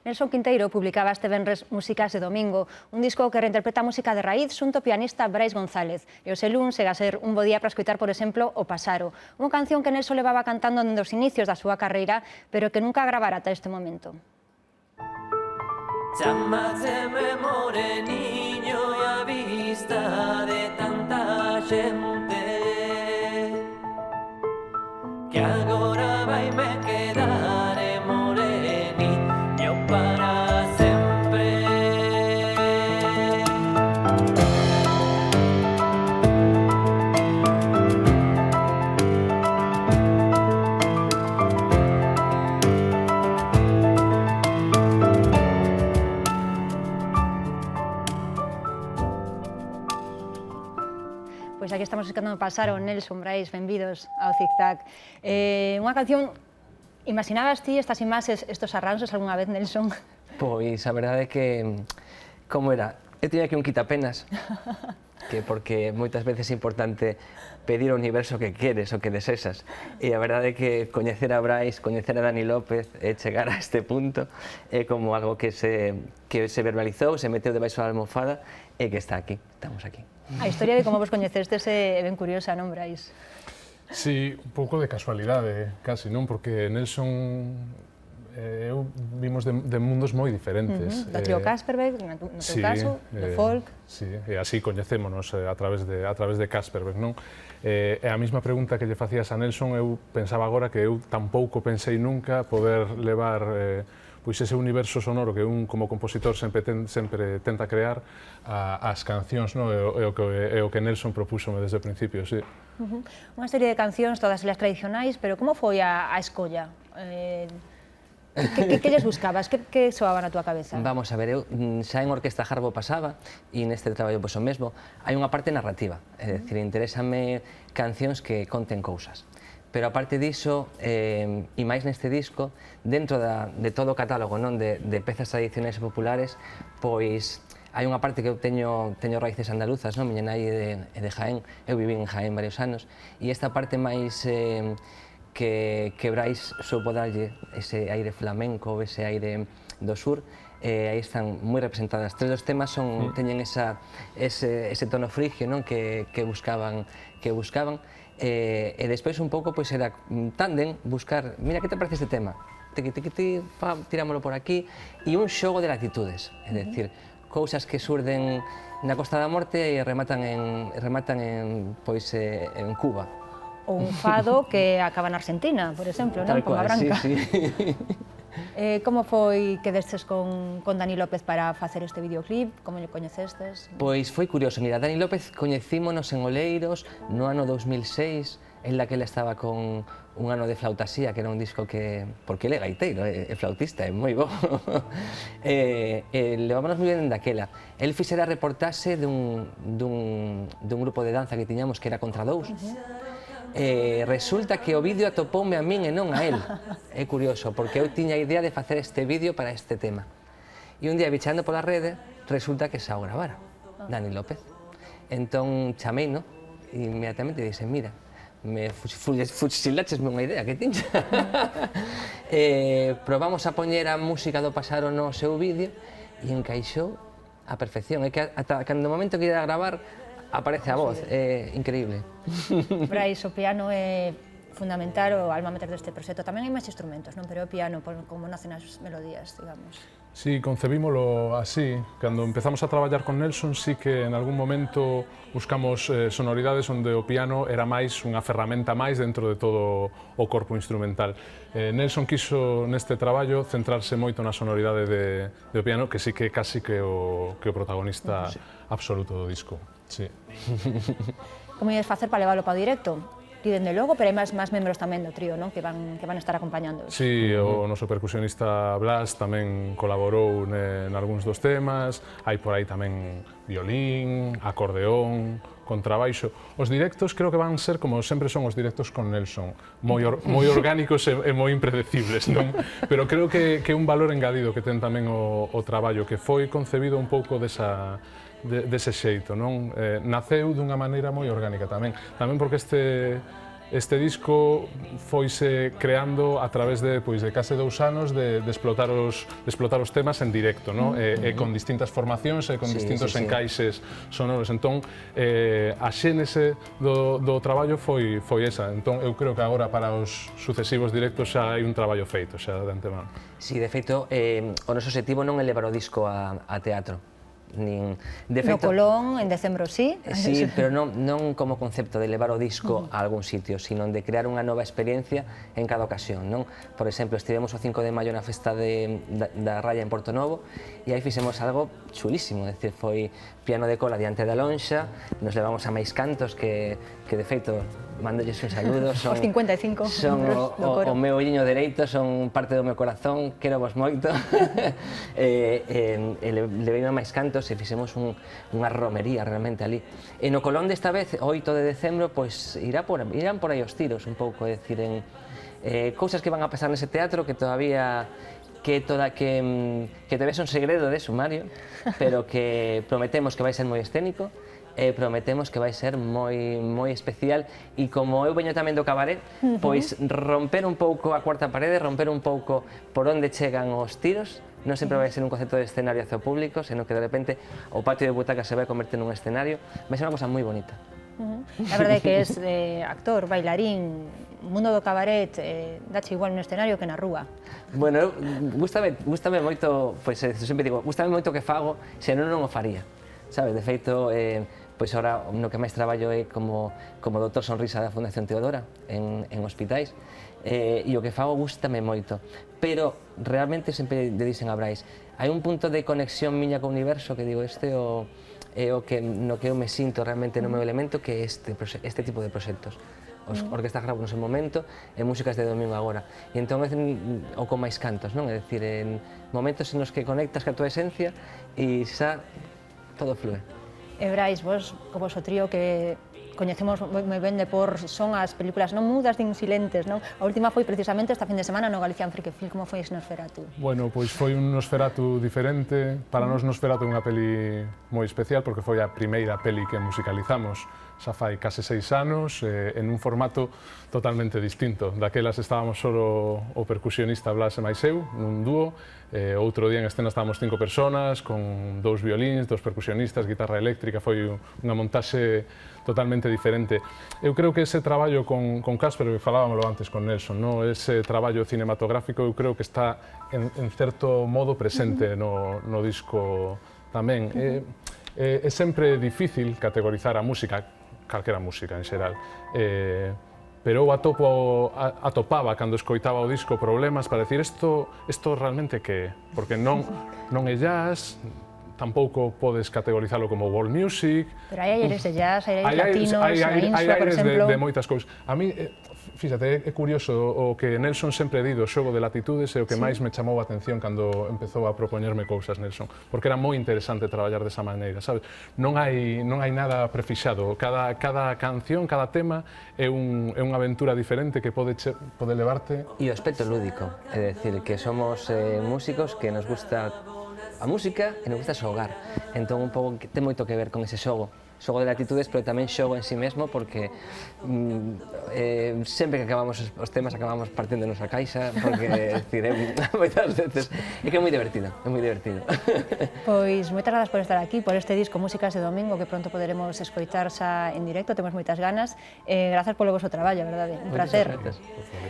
Nelson Quinteiro publicaba este venres Músicas de Domingo, un disco que reinterpreta a música de raíz xunto ao pianista Brais González. E o Selún chega a ser un bo día para escoitar, por exemplo, O Pasaro, unha canción que Nelson levaba cantando dende os inicios da súa carreira, pero que nunca gravara ata este momento. Chamáceme moreniño e a vista de tanta xente que agora vai me quedar moreniño para sempre. Pois aquí estamos escutando Pasaro, Nelson, Brais, benvidos ao Zigzag. Unha canción, imaginabas ti estas imaxes, estos arranxos algunha vez, Nelson? Pois a verdade é que, como era, eu tiña aquí un quitapenas, que porque moitas veces é importante pedir ao universo que queres ou que desexas, e a verdade é que coñecer a Brais, coñecer a Dani López e chegar a este punto é como algo que se verbalizou, se meteu debaixo da almofada e que está aquí, estamos aquí. A historia de como vos coñecestes é ben curiosa, non, Brais? Sí, un pouco de casualidade, casi, non? Porque Nelson e eu vimos de mundos moi diferentes. Do trío Kasperberg, no teu caso, de folk. Sí, e así coñecémonos a través de Kasperberg, non? E a mesma pregunta que lle facías a Nelson, eu pensaba agora que eu tampouco pensei nunca poder levar pois ese universo sonoro que un como compositor sempre tenta crear as cancións, non? É o que Nelson propúxome desde o principio, sí. Unha serie de cancións, todas elas tradicionais, pero como foi a escolla? Que lles buscabas? Que soaba na túa cabeza? Vamos a ver, eu xa en Orquesta Jarbo pasaba, e neste traballo pois o mesmo, hai unha parte narrativa, é dicir, interésame cancións que conten cousas. Pero aparte diso, e máis neste disco, dentro de todo o catálogo de pezas tradicionais e populares, pois hai unha parte que eu teño raíces andaluzas, miña nai é de Jaén, eu viví en Jaén varios anos, e esta parte máis que Brais soupo darlle ese aire flamenco, ese aire do sur, aí están moi representadas. Tres dos temas teñen ese tono frigio que buscaban, e despois un pouco era tándem, buscar, mira, que te parece este tema? Tirámoslo por aquí, e un xogo de latitudes, é dicir, cousas que surden na Costa da Morte e rematan en Cuba. Ou un fado que acaba na Argentina, por exemplo, non? Como a Branca. Sí. Como foi que destes con Dani López para facer este videoclip? Como lle coñecestes? Pois foi curioso, mira, Dani López coñecímonos en Oleiros no ano 2006, en la que ele estaba con un ano de Flautasía, que era un disco que... porque ele é gaiteiro, é flautista, é moi bo. Levámonos moi ben daquela. El fixera reportaxe dun grupo de danza que tiñamos que era Contra Dous. Resulta que o vídeo atopoume a min e non a él. É curioso, porque eu tiña a idea de facer este vídeo para este tema. E un día, bichando pola rede, resulta que xa o gravara, Dani López. Entón, chameino, e inmediatamente dixen, mira, fusilachesme unha idea que tiña. Probamos a poñer a música do Pasaro no seu vídeo e encaixou a perfección. É que ata cando o momento que ia a gravar, aparece a voz, é increíble. Brais, o piano é fundamental, o alma mater deste proxecto. Tamén hai máis instrumentos, non? Pero o piano, como nacen as melodías, digamos. Sí, concebímolo así. Cando empezamos a traballar con Nelson, sí que en algún momento buscamos sonoridades onde o piano era máis unha ferramenta máis dentro de todo o corpo instrumental. Nelson quiso neste traballo centrarse moito na sonoridade do piano, que sí que casi que o protagonista absoluto do disco. Sí. Como ides facer para leválo para o directo? Ti, dende logo, pero hai máis membros tamén do trío, non? Que van estar acompañando. Sí, o noso percusionista Blas tamén colaborou en algúns dos temas, hai por aí tamén violín, acordeón, contrabaixo. Os directos creo que van ser como sempre son os directos con Nelson, moi orgánicos e moi impredecibles, non? Pero creo que é un valor engadido que ten tamén o traballo, que foi concebido un pouco dese xeito, non? Naceu dunha maneira moi orgánica tamén porque este disco foise creando a través de, pois, de case 2 anos de explotar os temas en directo, no? E con distintas formacións e con distintos encaixes sonoros. Entón, a xénese do traballo foi esa. Entón, eu creo que agora para os sucesivos directos xa hai un traballo feito, xa de antemano. Sí, de feito, o noso objetivo non é levar o disco a teatro. De No Colón, en decembro, sí. Sí, pero non como concepto de levar o disco a algún sitio, sino de crear unha nova experiencia en cada ocasión, non? Por exemplo, estivemos o 5 de maio na festa da Raya en Porto Novo e aí fixemos algo chulísimo, é dicir, foi piano de cola diante da lonxa, nos levamos a máis cantos que de feito, mandolles un saludo, son os 55 o meu olliño dereito, son parte do meu corazón, quero vos moito. Leveime máis cantos e fixemos unha romería realmente ali. E no Colón desta vez, o 8 de decembro, pois irán por aí os tiros un pouco, é dicir, cousas que van a pasar nese teatro que todavía son segredo de sumario, pero que prometemos que vai ser moi escénico, e prometemos que vai ser moi especial, e como eu veño tamén do cabaret, pois romper un pouco a cuarta parede, romper un pouco por onde chegan os tiros. Non sempre vai ser un concepto de escenario hacia o público, senón que de repente o patio de butaca se vai converter nun escenario. Vai ser unha cosa moi bonita. A verdade é que és actor, bailarín, mundo do cabaret, dache igual no escenario que na rúa. Bueno, gústame moito, pois sempre digo, gústame moito o que fago, senón non o faría. Sabes, de feito, pois ora no que máis traballo é como doutor Sonrisa da Fundación Teodora en hospitais, e o que fago gústame moito, pero realmente sempre le dicen a Brais, hai un punto de conexión miña co universo que digo, este é o que no que eu me sinto realmente no meu elemento, que é este tipo de proxectos. Orquesta Jarabo no seu momento e músicas de domingo agora. E entón o con máis cantos, non? É dicir, en momentos nos que conectas ca tua esencia e xa todo flúe. E Brais, vos, co vosso trío que coñecemos moi ben de por son as películas non mudas nin silentes, non? A última foi precisamente esta fin de semana no Galician Freak Film. Como foi ese Nosferatu? Bueno, pois foi un Nosferatu diferente. Para nós Nosferatu é unha peli moi especial porque foi a primeira peli que musicalizamos xa fai case 6 anos, en un formato totalmente distinto. Daquelas estábamos solo o percusionista Blas e máis eu, nun dúo, outro día en escena estábamos 5 personas, con 2 violíns, 2 percusionistas, guitarra eléctrica, foi unha montaxe totalmente diferente. Eu creo que ese traballo con Casper, que falábamoslo antes con Nelson, no? Ese traballo cinematográfico eu creo que está en certo modo presente no disco tamén. É sempre difícil categorizar a música, calquera música en xeral, pero eu atopaba cando escoitaba o disco problemas para decir isto realmente que é, porque non é jazz, tampouco podes categorizalo como world music. Pero hai aires de jazz, hai aires latinos, hai aires de moitas cousas. A mí, fíxate, é curioso o que Nelson sempre di do xogo de latitudes e o que máis me chamou a atención cando empezou a propoñerme cousas, Nelson, porque era moi interesante traballar desa maneira, sabes? Non hai nada prefixado, cada canción, cada tema é unha aventura diferente que pode levarte. E o aspecto lúdico, é dicir, que somos músicos que nos gusta a música e nos gusta xogar, entón un pouco ten moito que ver con ese xogo de latitudes, pero tamén xogo en sí mesmo, porque sempre que acabamos os temas acabamos partiéndonos a caixa, porque moitas veces é que é moi divertido, Pois moitas grazas por estar aquí, por este disco Músicas de Domingo, que pronto poderemos escoitar xa en directo, temos moitas ganas, grazas polo vosso traballo, verdade? Un placer.